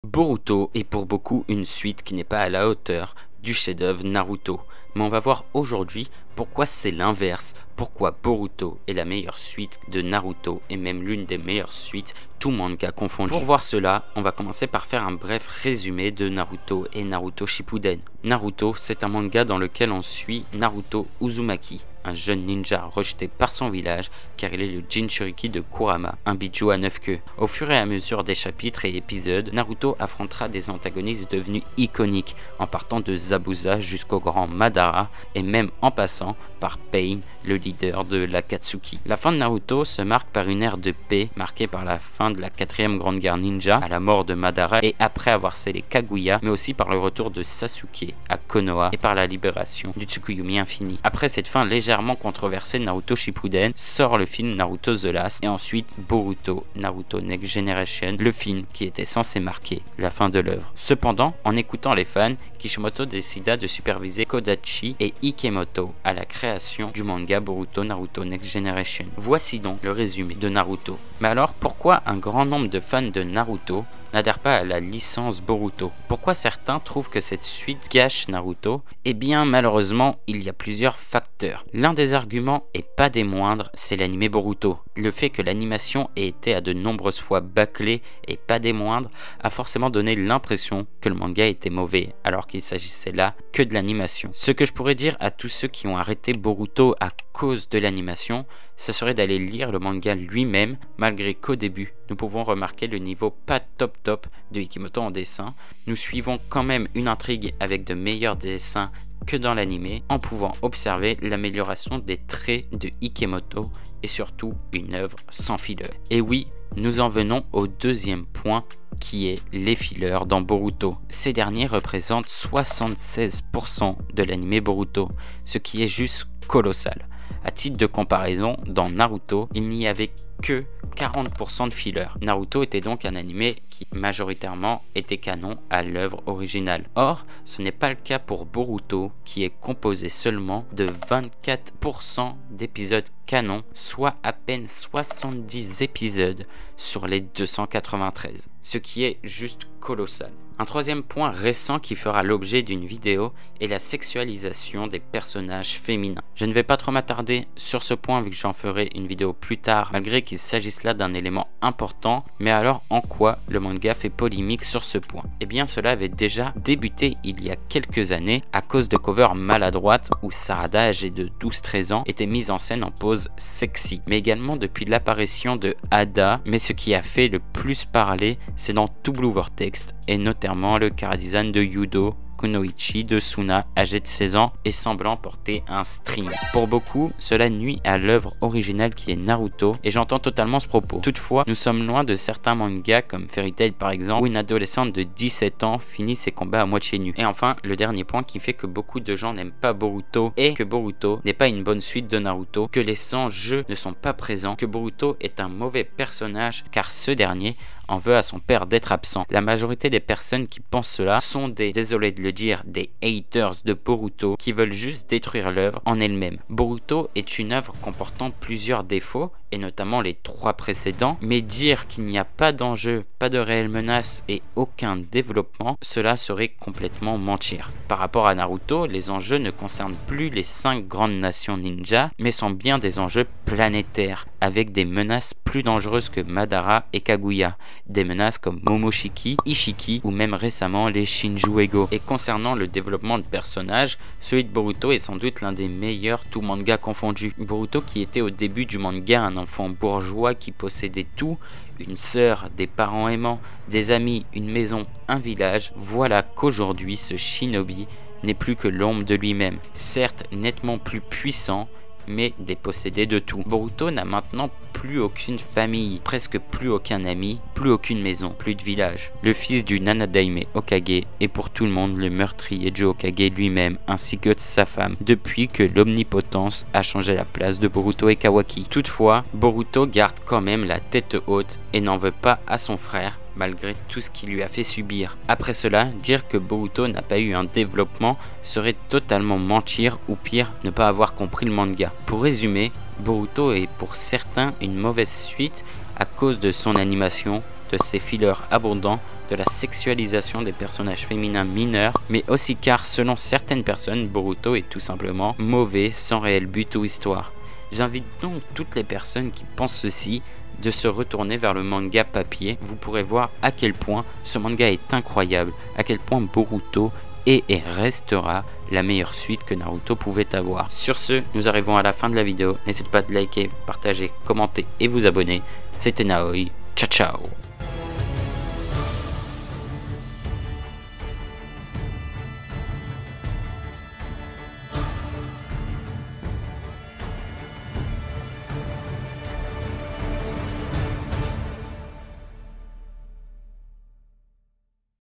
Boruto est pour beaucoup une suite qui n'est pas à la hauteur du chef-d'œuvre Naruto, mais on va voir aujourd'hui pourquoi c'est l'inverse, pourquoi Boruto est la meilleure suite de Naruto et même l'une des meilleures suites, tout manga confondu. Pour voir cela, on va commencer par faire un bref résumé de Naruto et Naruto Shippuden. Naruto, c'est un manga dans lequel on suit Naruto Uzumaki, un jeune ninja rejeté par son village car il est le Jinchuriki de Kurama, un bijou à 9 queues. Au fur et à mesure des chapitres et épisodes, Naruto affrontera des antagonistes devenus iconiques, en partant de Zabuza jusqu'au grand Madara et même en passant par Pain, le leader de l'Akatsuki. La fin de Naruto se marque par une ère de paix marquée par la fin de la 4ème grande guerre ninja, à la mort de Madara et après avoir scellé Kaguya, mais aussi par le retour de Sasuke à Konoha et par la libération du Tsukuyomi infini. Après cette fin légèrement controversée de Naruto Shippuden, sort le film Naruto The Last et ensuite Boruto Naruto Next Generation, le film qui était censé marquer la fin de l'œuvre. Cependant, en écoutant les fans, Kishimoto décida de superviser Kodachi et Ikemoto à la création du manga Boruto Naruto Next Generation. Voici donc le résumé de Naruto. Mais alors, pourquoi un grand nombre de fans de Naruto n'adhèrent pas à la licence Boruto? Pourquoi certains trouvent que cette suite gâche Naruto? Eh bien, malheureusement, il y a plusieurs facteurs. L'un des arguments, et pas des moindres, c'est l'anime Boruto. Le fait que l'animation ait été à de nombreuses fois bâclée, et pas des moindres, a forcément donné l'impression que le manga était mauvais, alors qu'il s'agissait là que de l'animation. Ce que je pourrais dire à tous ceux qui ont arrêté Boruto à cause de l'animation, ça serait d'aller lire le manga lui-même, malgré qu'au début, nous pouvons remarquer le niveau pas top de Ikemoto en dessin. Nous suivons quand même une intrigue avec de meilleurs dessins que dans l'anime, en pouvant observer l'amélioration des traits de Ikemoto et surtout une œuvre sans filler. Et oui, nous en venons au deuxième point qui est les fillers dans Boruto. Ces derniers représentent 76% de l'anime Boruto, ce qui est juste colossal. À titre de comparaison, dans Naruto, il n'y avait que 40% de fillers. Naruto était donc un animé qui majoritairement était canon à l'œuvre originale. Or, ce n'est pas le cas pour Boruto qui est composé seulement de 24% d'épisodes canon, soit à peine 70 épisodes sur les 293, ce qui est juste colossal. Un troisième point récent qui fera l'objet d'une vidéo est la sexualisation des personnages féminins. Je ne vais pas trop m'attarder sur ce point vu que j'en ferai une vidéo plus tard, malgré qu'il s'agisse là d'un élément important. Mais alors en quoi le manga fait polémique sur ce point? Eh bien cela avait déjà débuté il y a quelques années à cause de covers maladroites où Sarada, âgée de 12-13 ans, était mise en scène en pose sexy. Mais également depuis l'apparition de Ada, mais ce qui a fait le plus parler c'est dans Two Blue Vortex et notamment le chara-design de Yudo Kunoichi de Suna, âgé de 16 ans et semblant porter un string. Pour beaucoup, cela nuit à l'œuvre originale qui est Naruto et j'entends totalement ce propos. Toutefois, nous sommes loin de certains mangas comme Fairy Tail par exemple, où une adolescente de 17 ans finit ses combats à moitié nus. Et enfin, le dernier point qui fait que beaucoup de gens n'aiment pas Boruto et que Boruto n'est pas une bonne suite de Naruto, que les 100 jeux ne sont pas présents, que Boruto est un mauvais personnage car ce dernier en veut à son père d'être absent. La majorité des personnes qui pensent cela sont désolé de le dire, des haters de Boruto qui veulent juste détruire l'œuvre en elle-même. Boruto est une œuvre comportant plusieurs défauts, et notamment les 3 précédents, mais dire qu'il n'y a pas d'enjeu, pas de réelle menace et aucun développement, cela serait complètement mentir. Par rapport à Naruto, les enjeux ne concernent plus les 5 grandes nations ninja, mais sont bien des enjeux planétaires, avec des menaces plus dangereuses que Madara et Kaguya, des menaces comme Momoshiki, Ishiki ou même récemment les Shinjuego. Et concernant le développement de personnages, celui de Boruto est sans doute l'un des meilleurs tout manga confondu. Boruto qui était au début du manga un enfant bourgeois qui possédait tout, une sœur, des parents aimants, des amis, une maison, un village, voilà qu'aujourd'hui ce shinobi n'est plus que l'ombre de lui-même, certes nettement plus puissant, mais dépossédé de tout. Boruto n'a maintenant plus aucune famille, presque plus aucun ami, plus aucune maison, plus de village. Le fils du Nanadaime Hokage est pour tout le monde le meurtrier de Hokage lui-même, ainsi que de sa femme, depuis que l'omnipotence a changé la place de Boruto et Kawaki. Toutefois, Boruto garde quand même la tête haute et n'en veut pas à son frère, malgré tout ce qu'il lui a fait subir. Après cela, dire que Boruto n'a pas eu un développement serait totalement mentir ou pire, ne pas avoir compris le manga. Pour résumer, Boruto est pour certains une mauvaise suite à cause de son animation, de ses fillers abondants, de la sexualisation des personnages féminins mineurs, mais aussi car selon certaines personnes, Boruto est tout simplement mauvais sans réel but ou histoire. J'invite donc toutes les personnes qui pensent ceci de se retourner vers le manga papier. Vous pourrez voir à quel point ce manga est incroyable, à quel point Boruto est et restera la meilleure suite que Naruto pouvait avoir. Sur ce, nous arrivons à la fin de la vidéo. N'hésitez pas de liker, partager, commenter et vous abonner. C'était Naoi. Ciao ciao.